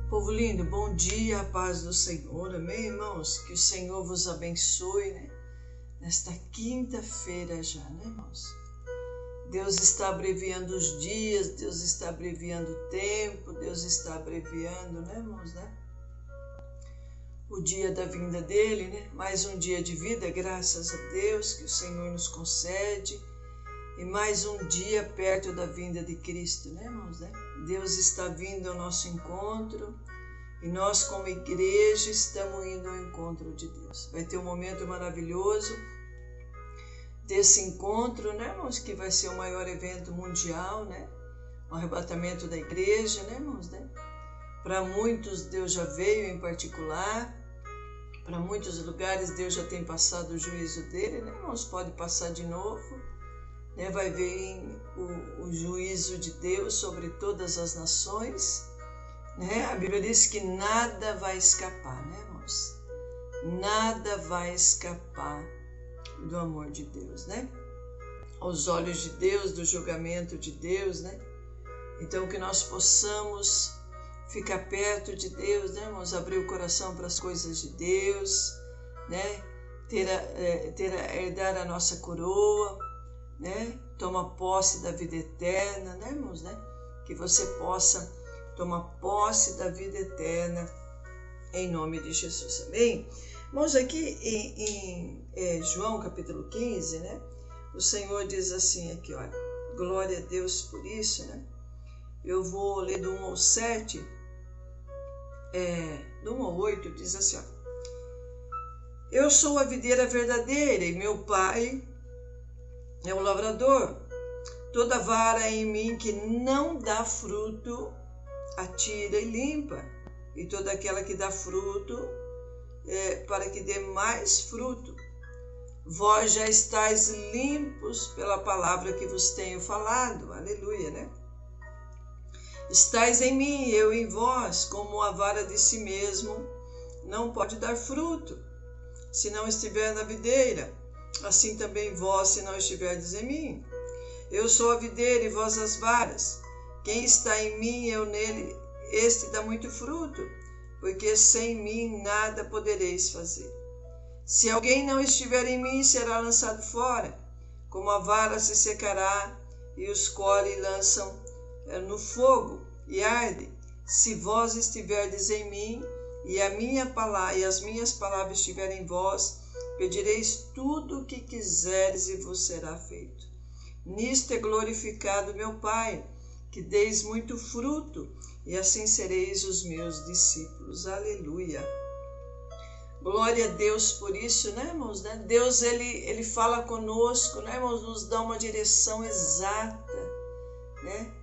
Povo lindo, bom dia, a paz do Senhor, amém, irmãos? Que o Senhor vos abençoe, né? Nesta quinta-feira já, né, irmãos? Deus está abreviando os dias, Deus está abreviando o tempo, Deus está abreviando, né, irmãos, né? O dia da vinda dele, né? Mais um dia de vida, graças a Deus, que o Senhor nos concede. E mais um dia perto da vinda de Cristo, né, irmãos, né? Deus está vindo ao nosso encontro e nós, como igreja, estamos indo ao encontro de Deus. Vai ter um momento maravilhoso desse encontro, né, irmãos, que vai ser o maior evento mundial, né? O arrebatamento da igreja, né, irmãos, né? Para muitos Deus já veio em particular, para muitos lugares Deus já tem passado o juízo dele, né, irmãos? Pode passar de novo, né? Vai vir o juízo de Deus sobre todas as nações, né? A Bíblia diz que nada vai escapar, né, irmãos? Nada vai escapar do amor de Deus, né? Aos olhos de Deus, do julgamento de Deus, né? Então que nós possamos ficar perto de Deus, né, irmãos? Abrir o coração para as coisas de Deus, né? Herdar a nossa coroa, né? Toma posse da vida eterna, né, irmãos, né? Que você possa tomar posse da vida eterna em nome de Jesus, amém? Irmãos, aqui em João capítulo 15, né? O Senhor diz assim aqui, olha, glória a Deus por isso, né? Eu vou ler do 1 ao 7, do 1 ao 8, diz assim, ó, eu sou a videira verdadeira e meu pai é o lavrador. Toda vara em mim que não dá fruto, atira e limpa. E toda aquela que dá fruto, para que dê mais fruto. Vós já estáis limpos pela palavra que vos tenho falado. Aleluia, né? Estais em mim, eu em vós, como a vara de si mesmo não pode dar fruto, se não estiver na videira. Assim também vós, se não estiverdes em mim. Eu sou a videira e vós as varas. Quem está em mim, eu nele, este dá muito fruto, porque sem mim nada podereis fazer. Se alguém não estiver em mim, será lançado fora, como a vara se secará, e os colhe e lançam no fogo, e arde. Se vós estiverdes em mim, e as minhas palavras estiverem em vós, pedireis tudo o que quiseres e vos será feito. Nisto é glorificado meu Pai, que deis muito fruto, e assim sereis os meus discípulos. Aleluia. Glória a Deus por isso, né, irmãos? Né? Deus, ele fala conosco, né, irmãos? Nos dá uma direção exata, né?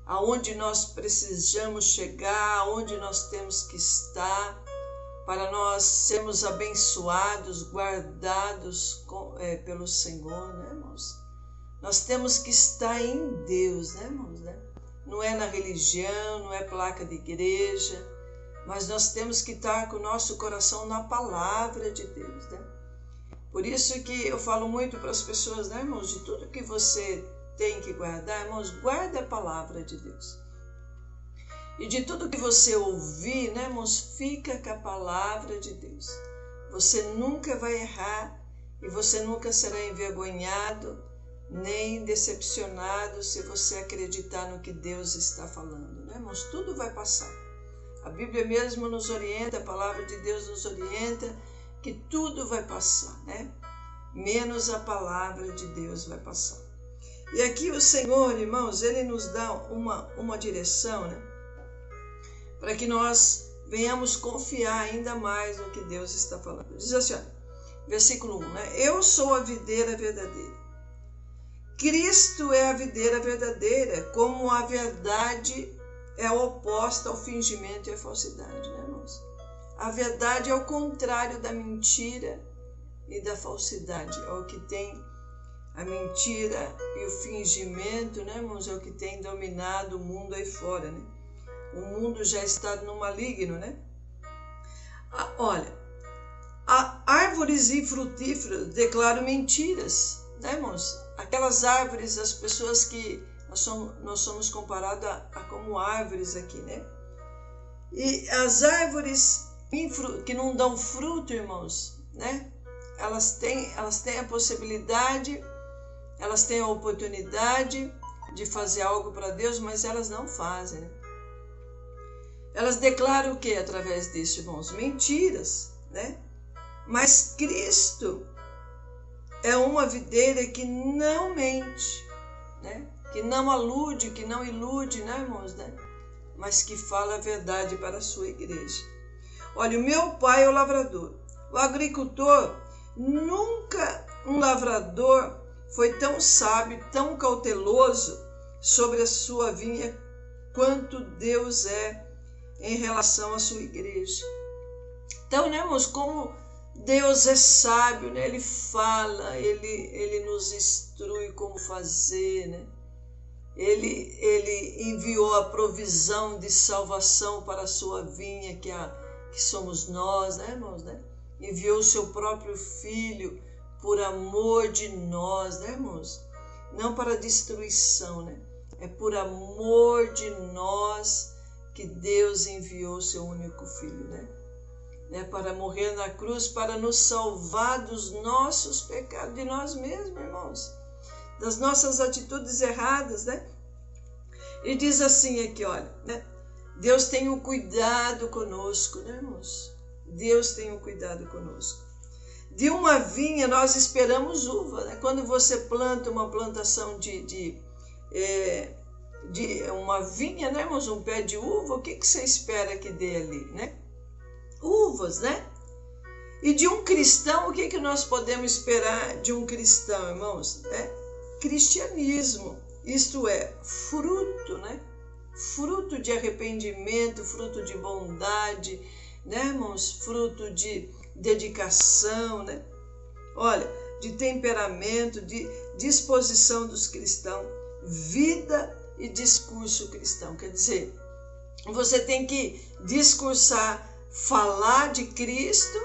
Aonde nós precisamos chegar, aonde nós temos que estar, para nós sermos abençoados, guardados pelo Senhor, né, irmãos? Nós temos que estar em Deus, né, irmãos? Né? Não é na religião, não é placa de igreja, mas nós temos que estar com o nosso coração na palavra de Deus, né? Por isso que eu falo muito para as pessoas, né, irmãos? De tudo que você tem que guardar, irmãos, guarda a palavra de Deus. E de tudo que você ouvir, né, irmãos, fica com a palavra de Deus. Você nunca vai errar e você nunca será envergonhado nem decepcionado se você acreditar no que Deus está falando, né, irmãos? Tudo vai passar. A Bíblia mesmo nos orienta, a palavra de Deus nos orienta que tudo vai passar, né? Menos a palavra de Deus vai passar. E aqui o Senhor, irmãos, Ele nos dá uma direção, né? Para que nós venhamos confiar ainda mais no que Deus está falando. Diz assim, ó, versículo 1, né? Eu sou a videira verdadeira. Cristo é a videira verdadeira, como a verdade é oposta ao fingimento e à falsidade, né, irmãos? A verdade é o contrário da mentira e da falsidade. É o que tem a mentira e o fingimento, né, irmãos? É o que tem dominado o mundo aí fora, né? O mundo já está no maligno, né? Olha, árvores infrutíferas declaram mentiras, né, irmãos? Aquelas árvores, as pessoas que nós somos comparados a como árvores aqui, né? E as árvores que não dão fruto, irmãos, né? Elas têm a possibilidade, elas têm a oportunidade de fazer algo para Deus, mas elas não fazem, né? Elas declaram o que através disso, irmãos? Mentiras, né? Mas Cristo é uma videira que não mente, né? Que não alude, que não ilude, né, irmãos, né? Mas que fala a verdade para a sua igreja. Olha, o meu pai é o lavrador. O agricultor, nunca um lavrador foi tão sábio, tão cauteloso sobre a sua vinha quanto Deus é em relação à sua igreja. Então, né, irmãos, como Deus é sábio, né? Ele fala, ele nos instrui como fazer, né? Ele enviou a provisão de salvação para a sua vinha, que somos nós, né, irmãos, né? Enviou o seu próprio Filho por amor de nós, né, irmãos? Não para destruição, né? É por amor de nós que Deus enviou o seu único Filho, né? Para morrer na cruz, para nos salvar dos nossos pecados, de nós mesmos, irmãos, das nossas atitudes erradas, né? E diz assim aqui, olha, né? Deus tem um cuidado conosco, né, irmãos? Deus tem um cuidado conosco. De uma vinha nós esperamos uva, né? Quando você planta uma plantação de uma vinha, né, irmãos? Um pé de uva, o que você espera que dê ali, né? Uvas, né? E de um cristão, o que nós podemos esperar de um cristão, irmãos? Cristianismo, isto é, fruto, né? Fruto de arrependimento, fruto de bondade, né, irmãos? Fruto de dedicação, né? Olha, de temperamento, de disposição dos cristãos, vida e discurso cristão. Quer dizer, você tem que discursar, falar de Cristo,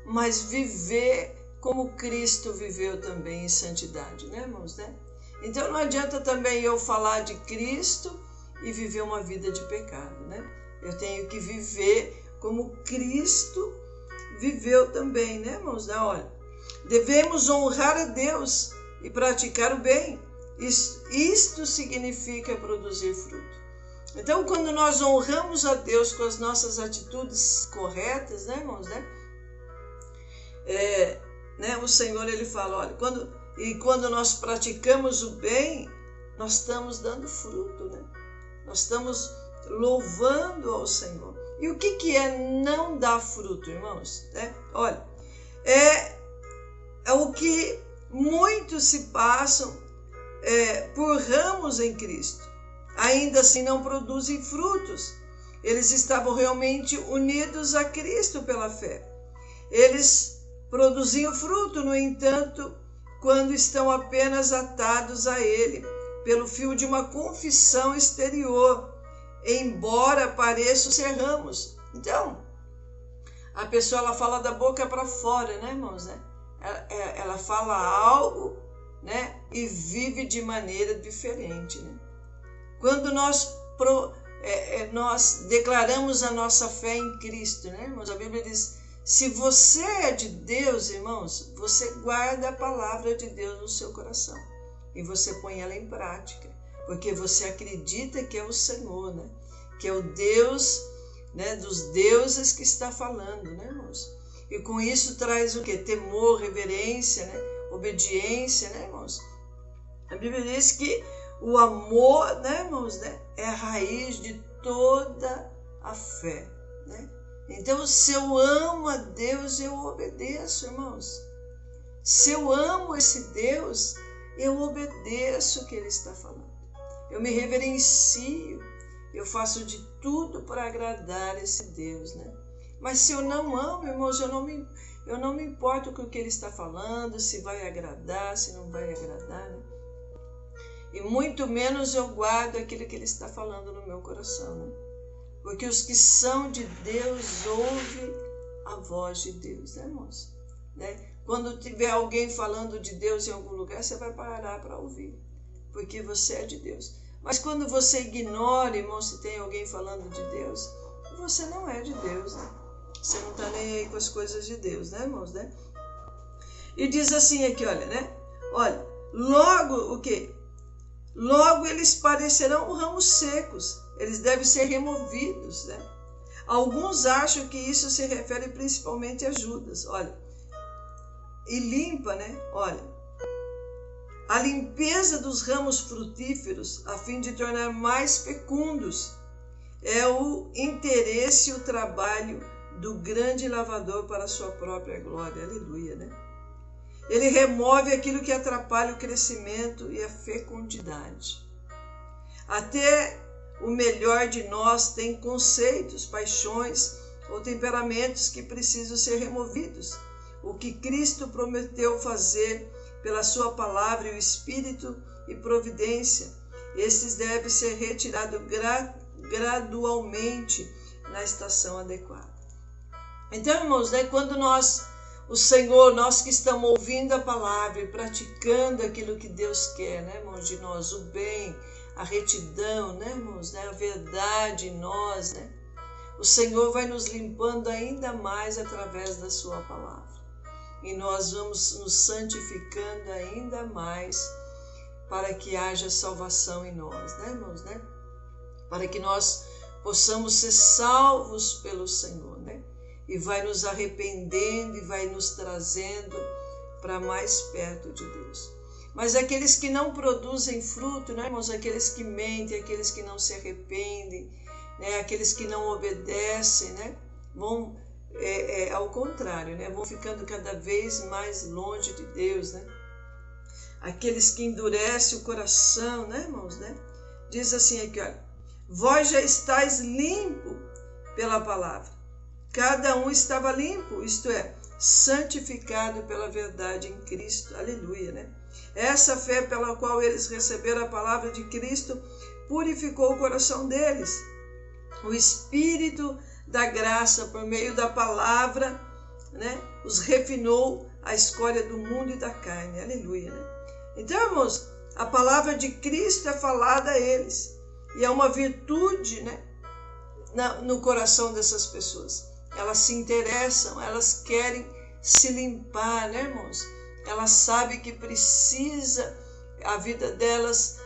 mas viver como Cristo viveu também em santidade, né, irmãos, né? Então não adianta também eu falar de Cristo e viver uma vida de pecado, né? Eu tenho que viver como Cristo viveu também, né, irmãos? Olha, devemos honrar a Deus e praticar o bem. Isto significa produzir fruto. Então, quando nós honramos a Deus com as nossas atitudes corretas, né, irmãos, né? O Senhor, ele fala, olha, quando nós praticamos o bem, nós estamos dando fruto, né? Nós estamos louvando ao Senhor. E o que é não dar fruto, irmãos? Olha, é o que muitos se passam por ramos em Cristo. Ainda assim não produzem frutos. Eles estavam realmente unidos a Cristo pela fé. Eles produziam fruto, no entanto, quando estão apenas atados a Ele, pelo fio de uma confissão exterior, embora pareçam ser ramos. Então, a pessoa ela fala da boca para fora, né, irmãos? Né? Ela fala algo, né, e vive de maneira diferente, né? Quando nós declaramos a nossa fé em Cristo, né, irmãos? A Bíblia diz, se você é de Deus, irmãos, você guarda a palavra de Deus no seu coração e você põe ela em prática, porque você acredita que é o Senhor, né? Que é o Deus, né, dos deuses que está falando, né, irmãos? E com isso traz o quê? Temor, reverência, né? Obediência, né, irmãos? A Bíblia diz que o amor, né, irmãos, né, é a raiz de toda a fé, né? Então, se eu amo a Deus, eu obedeço, irmãos. Se eu amo esse Deus, eu obedeço o que Ele está falando. Eu me reverencio, eu faço de tudo para agradar esse Deus, né? Mas se eu não amo, irmãos, eu não me importo com o que Ele está falando, se vai agradar, se não vai agradar, né? E muito menos eu guardo aquilo que Ele está falando no meu coração, né? Porque os que são de Deus ouvem a voz de Deus, né, irmãos? Né? Quando tiver alguém falando de Deus em algum lugar, você vai parar para ouvir, porque você é de Deus. Mas quando você ignora, irmão, se tem alguém falando de Deus, você não é de Deus, né? Você não está nem aí com as coisas de Deus, né, irmãos, né? E diz assim aqui, olha, né? Olha, logo o quê? Logo eles parecerão ramos secos, eles devem ser removidos, né? Alguns acham que isso se refere principalmente a Judas, olha. E limpa, né? Olha, a limpeza dos ramos frutíferos, a fim de tornar mais fecundos, é o interesse e o trabalho do grande lavador para a sua própria glória. Aleluia, né? Ele remove aquilo que atrapalha o crescimento e a fecundidade. Até o melhor de nós tem conceitos, paixões ou temperamentos que precisam ser removidos. O que Cristo prometeu fazer pela sua palavra e o Espírito e providência, esses devem ser retirados gradualmente na estação adequada. Então, irmãos, né, quando o Senhor, nós que estamos ouvindo a palavra e praticando aquilo que Deus quer, né, irmãos, de nós, o bem, a retidão, né, irmãos, né, a verdade em nós, né, o Senhor vai nos limpando ainda mais através da sua palavra. E nós vamos nos santificando ainda mais para que haja salvação em nós, né, irmãos, né? Para que nós possamos ser salvos pelo Senhor, né? E vai nos arrependendo e vai nos trazendo para mais perto de Deus. Mas aqueles que não produzem fruto, né, irmãos? Aqueles que mentem, aqueles que não se arrependem, né? Aqueles que não obedecem, né? Vão ao contrário, né? Vão ficando cada vez mais longe de Deus, né? Aqueles que endurecem o coração, né, irmãos, né? Diz assim aqui, olha, vós já estáis limpo pela palavra. Cada um estava limpo, isto é, santificado pela verdade em Cristo. Aleluia, né? Essa fé pela qual eles receberam a palavra de Cristo purificou o coração deles. O Espírito da graça, por meio da palavra, né, os refinou a escória do mundo e da carne. Aleluia, né? Então, irmãos, a palavra de Cristo é falada a eles. E é uma virtude, né, no coração dessas pessoas. Elas se interessam, elas querem se limpar, né, irmãos? Elas sabem que precisa, a vida delas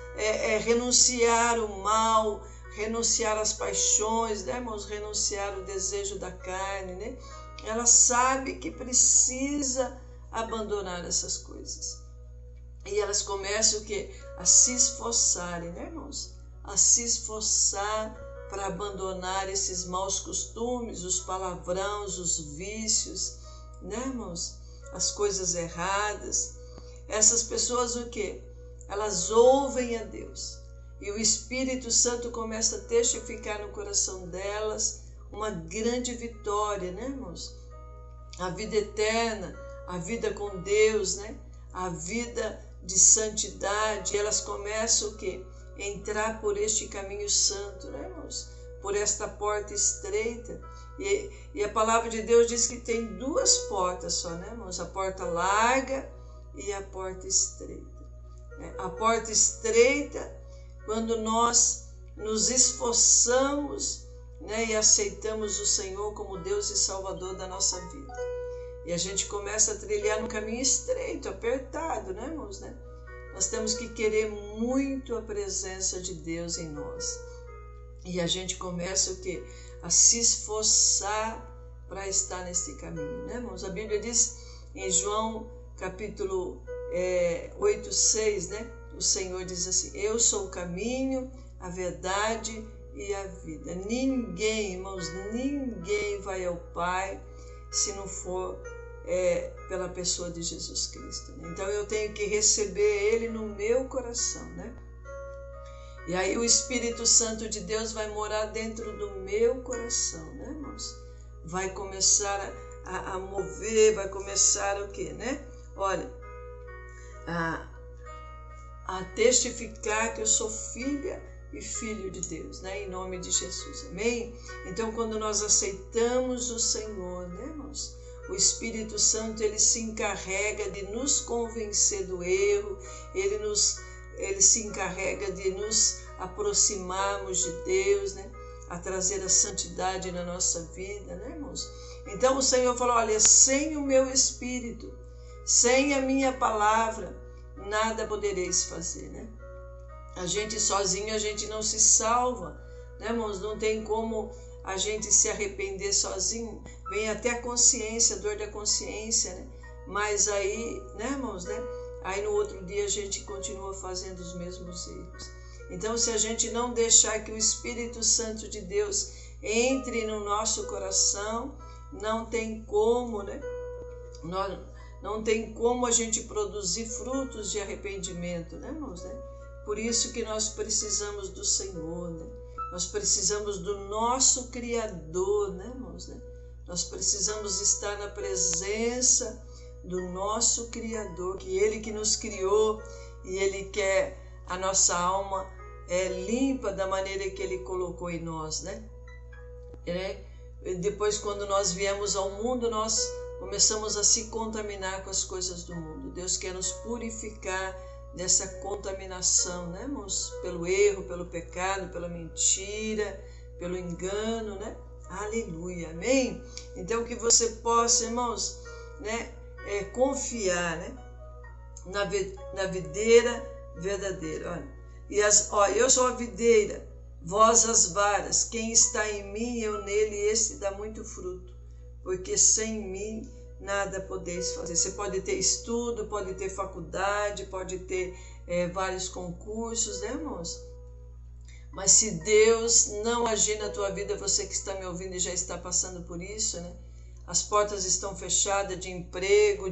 renunciar o mal, renunciar às paixões, né, irmãos? Renunciar o desejo da carne, né? Ela sabe que precisa abandonar essas coisas. E elas começam o quê? A se esforçarem, né, irmãos? A se esforçar para abandonar esses maus costumes, os palavrões, os vícios, né, irmãos? As coisas erradas. Essas pessoas o quê? Elas ouvem a Deus. E o Espírito Santo começa a testificar no coração delas uma grande vitória, né, irmãos? A vida eterna, a vida com Deus, né? A vida de santidade. Elas começam o quê? Entrar por este caminho santo, né, irmãos? Por esta porta estreita. E a palavra de Deus diz que tem duas portas só, né, irmãos? A porta larga e a porta estreita. A porta estreita, quando nós nos esforçamos, né, e aceitamos o Senhor como Deus e Salvador da nossa vida. E a gente começa a trilhar no caminho estreito, apertado, né, irmãos? Né? Nós temos que querer muito a presença de Deus em nós. E a gente começa o quê? A se esforçar para estar nesse caminho, né, irmãos? A Bíblia diz em João capítulo 8:6, né? O Senhor diz assim, eu sou o caminho, a verdade e a vida. Ninguém, irmãos, ninguém vai ao Pai se não for pela pessoa de Jesus Cristo. Então eu tenho que receber Ele no meu coração, né? E aí o Espírito Santo de Deus vai morar dentro do meu coração, né, irmãos? Vai começar a mover, vai começar o quê, né? Olha, a testificar que eu sou filha e filho de Deus, né? Em nome de Jesus, amém? Então, quando nós aceitamos o Senhor, né, irmãos? O Espírito Santo, ele se encarrega de nos convencer do erro, ele se encarrega de nos aproximarmos de Deus, né? a trazer a santidade na nossa vida, né, irmãos? Então o Senhor falou, olha, sem o meu Espírito, sem a minha palavra, nada podereis fazer, né? A gente sozinho, a gente não se salva, né, irmãos? Não tem como a gente se arrepender sozinho. Vem até a consciência, a dor da consciência, né? Mas aí, né, irmãos, né? Aí no outro dia a gente continua fazendo os mesmos erros. Então, se a gente não deixar que o Espírito Santo de Deus entre no nosso coração, não tem como, né? Não tem como a gente produzir frutos de arrependimento, né, irmãos, né? Por isso que nós precisamos do Senhor, né? Nós precisamos do nosso Criador, né, irmãos, né? Nós precisamos estar na presença do nosso Criador, que Ele que nos criou e Ele quer a nossa alma limpa da maneira que Ele colocou em nós, né? Depois, quando nós viemos ao mundo, nós começamos a se contaminar com as coisas do mundo. Deus quer nos purificar dessa contaminação, né, irmãos? Pelo erro, pelo pecado, pela mentira, pelo engano, né? Aleluia, amém? Então, que você possa, irmãos, né, confiar, né, na videira verdadeira. Olha, eu sou a videira, vós as varas, quem está em mim, eu nele, esse dá muito fruto, porque sem mim nada podeis fazer. Você pode ter estudo, pode ter faculdade, pode ter vários concursos, né, irmãos? Mas se Deus não agir na tua vida, você que está me ouvindo e já está passando por isso, né? As portas estão fechadas de emprego,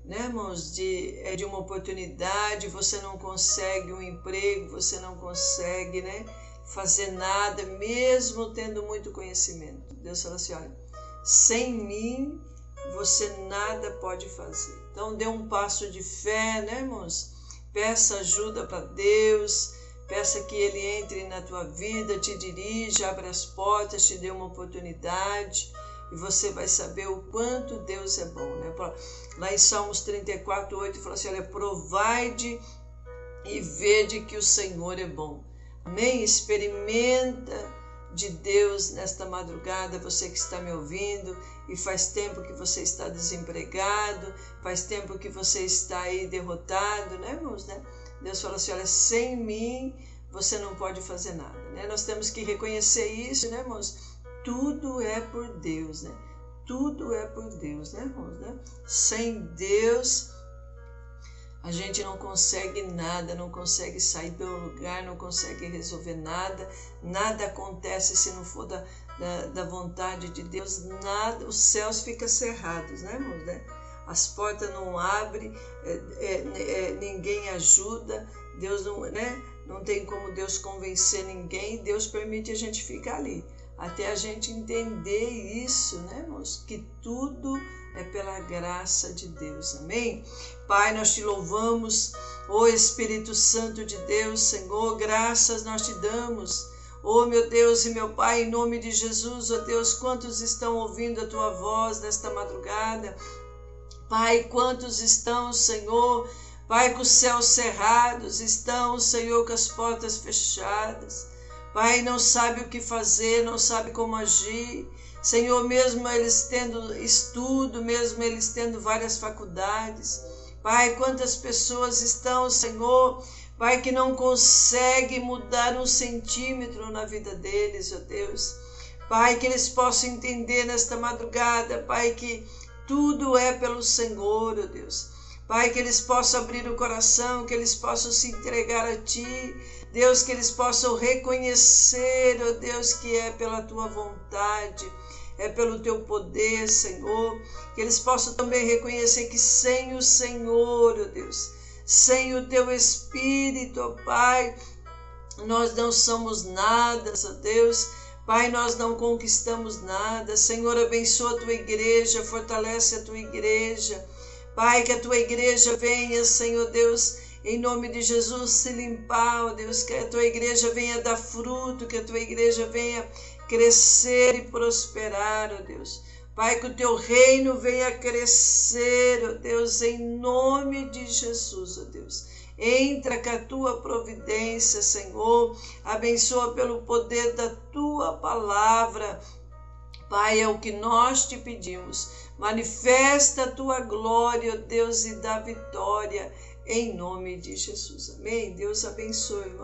né, irmãos, de uma oportunidade, você não consegue um emprego, você não consegue, né, fazer nada, mesmo tendo muito conhecimento. Deus fala assim, olha, sem mim você nada pode fazer. Então dê um passo de fé, né, irmãos? Peça ajuda para Deus, peça que Ele entre na tua vida, te dirija, abra as portas, te dê uma oportunidade. E você vai saber o quanto Deus é bom, né? Lá em Salmos 34:8 fala assim, olha, provai-de e vede que o Senhor é bom. Amém? Experimenta de Deus nesta madrugada, você que está me ouvindo e faz tempo que você está desempregado, faz tempo que você está aí derrotado, né, irmãos, né? Deus fala assim, olha, sem mim você não pode fazer nada, né? Nós temos que reconhecer isso, né, irmãos? Tudo é por Deus, né? Tudo é por Deus, né, irmãos, né? Sem Deus, a gente não consegue nada, não consegue sair do lugar, não consegue resolver nada, nada acontece se não for da vontade de Deus, nada, os céus ficam cerrados, né, irmãos, né? As portas não abrem, ninguém ajuda, Deus não, né? Não tem como Deus convencer ninguém, Deus permite a gente ficar ali. Até a gente entender isso, né, irmãos? Que tudo é pela graça de Deus, amém? Pai, nós te louvamos, ó Espírito Santo de Deus, Senhor, graças nós te damos. Ó meu Deus e meu Pai, em nome de Jesus, ó Deus, quantos estão ouvindo a tua voz nesta madrugada? Pai, quantos estão, Senhor, Pai, com os céus cerrados, estão, Senhor, com as portas fechadas. Pai, não sabe o que fazer, não sabe como agir. Senhor, mesmo eles tendo estudo, mesmo eles tendo várias faculdades. Pai, quantas pessoas estão, Senhor, Pai, que não conseguem mudar 1 centímetro na vida deles, ó Deus. Pai, que eles possam entender nesta madrugada, Pai, que tudo é pelo Senhor, ó Deus. Pai, que eles possam abrir o coração, que eles possam se entregar a Ti. Deus, que eles possam reconhecer, ó Deus, que é pela Tua vontade, é pelo Teu poder, Senhor. Que eles possam também reconhecer que sem o Senhor, ó Deus, sem o Teu Espírito, ó Pai, nós não somos nada, ó Deus. Pai, nós não conquistamos nada. Senhor, abençoa a Tua igreja, fortalece a Tua igreja. Pai, que a Tua igreja venha, Senhor Deus, em nome de Jesus, se limpar, ó Deus, que a Tua igreja venha dar fruto, que a Tua igreja venha crescer e prosperar, ó Deus. Pai, que o Teu reino venha crescer, ó Deus, em nome de Jesus, ó Deus. Entra com a tua providência, Senhor. Abençoa pelo poder da tua palavra. Pai, é o que nós te pedimos. Manifesta a tua glória, ó Deus, e dá vitória em nome de Jesus. Amém? Deus abençoe, irmão.